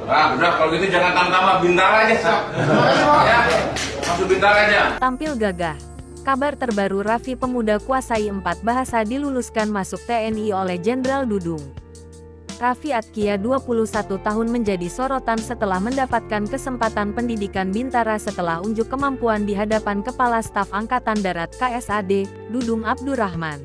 Udah kalau gitu jangan tambah Bintara aja. Ya, masuk Bintara aja. Tampil gagah. Kabar terbaru Raffi pemuda kuasai 4 bahasa diluluskan masuk TNI oleh Jenderal Dudung. Raffi Atkia 21 tahun menjadi sorotan setelah mendapatkan kesempatan pendidikan Bintara setelah unjuk kemampuan di hadapan Kepala Staf Angkatan Darat KSAD, Dudung Abdurrahman.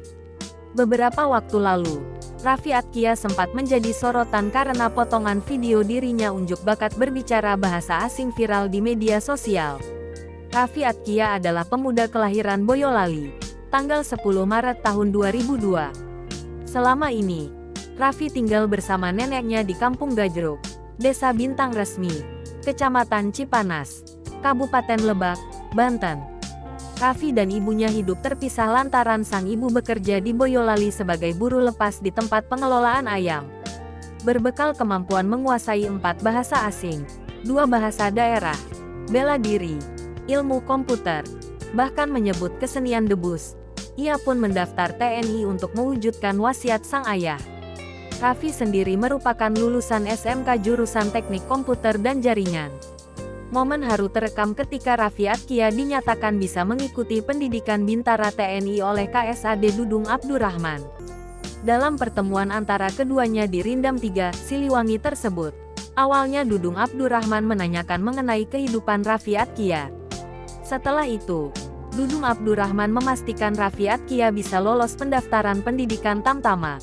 Beberapa waktu lalu, Raffi Atkia sempat menjadi sorotan karena potongan video dirinya unjuk bakat berbicara bahasa asing viral di media sosial. Raffi Atkia adalah pemuda kelahiran Boyolali, tanggal 10 Maret tahun 2002. Selama ini, Raffi tinggal bersama neneknya di Kampung Gajruk, Desa Bintang Resmi, Kecamatan Cipanas, Kabupaten Lebak, Banten. Raffi dan ibunya hidup terpisah lantaran sang ibu bekerja di Boyolali sebagai buruh lepas di tempat pengelolaan ayam. Berbekal kemampuan menguasai 4 bahasa asing, 2 bahasa daerah, bela diri, ilmu komputer, bahkan menyebut kesenian debus, ia pun mendaftar TNI untuk mewujudkan wasiat sang ayah. Raffi sendiri merupakan lulusan SMK jurusan Teknik Komputer dan Jaringan. Momen haru terekam ketika Raffi Atkia dinyatakan bisa mengikuti pendidikan Bintara TNI oleh KSAD Dudung Abdurrahman. Dalam pertemuan antara keduanya di Rindam 3, Siliwangi tersebut, awalnya Dudung Abdurrahman menanyakan mengenai kehidupan Raffi Atkia. Setelah itu, Dudung Abdurrahman memastikan Raffi Atkia bisa lolos pendaftaran pendidikan Tamtama.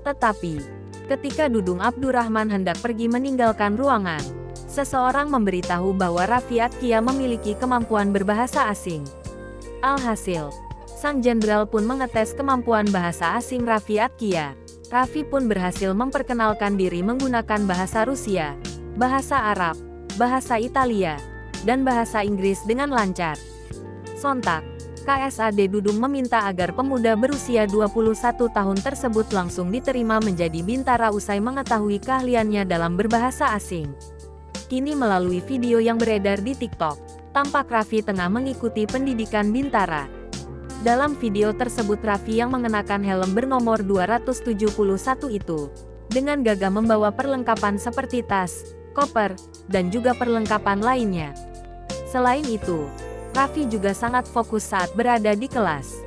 Tetapi, ketika Dudung Abdurrahman hendak pergi meninggalkan ruangan, seseorang memberitahu bahwa Raffi Atkia memiliki kemampuan berbahasa asing. Alhasil, sang jenderal pun mengetes kemampuan bahasa asing Raffi Atkia. Raffi pun berhasil memperkenalkan diri menggunakan bahasa Rusia, bahasa Arab, bahasa Italia, dan bahasa Inggris dengan lancar. Sontak, KSAD Dudung meminta agar pemuda berusia 21 tahun tersebut langsung diterima menjadi Bintara usai mengetahui keahliannya dalam berbahasa asing. Kini melalui video yang beredar di TikTok, tampak Raffi tengah mengikuti pendidikan Bintara. Dalam video tersebut Raffi yang mengenakan helm bernomor 271 itu, dengan gagah membawa perlengkapan seperti tas, koper, dan juga perlengkapan lainnya. Selain itu, Raffi juga sangat fokus saat berada di kelas.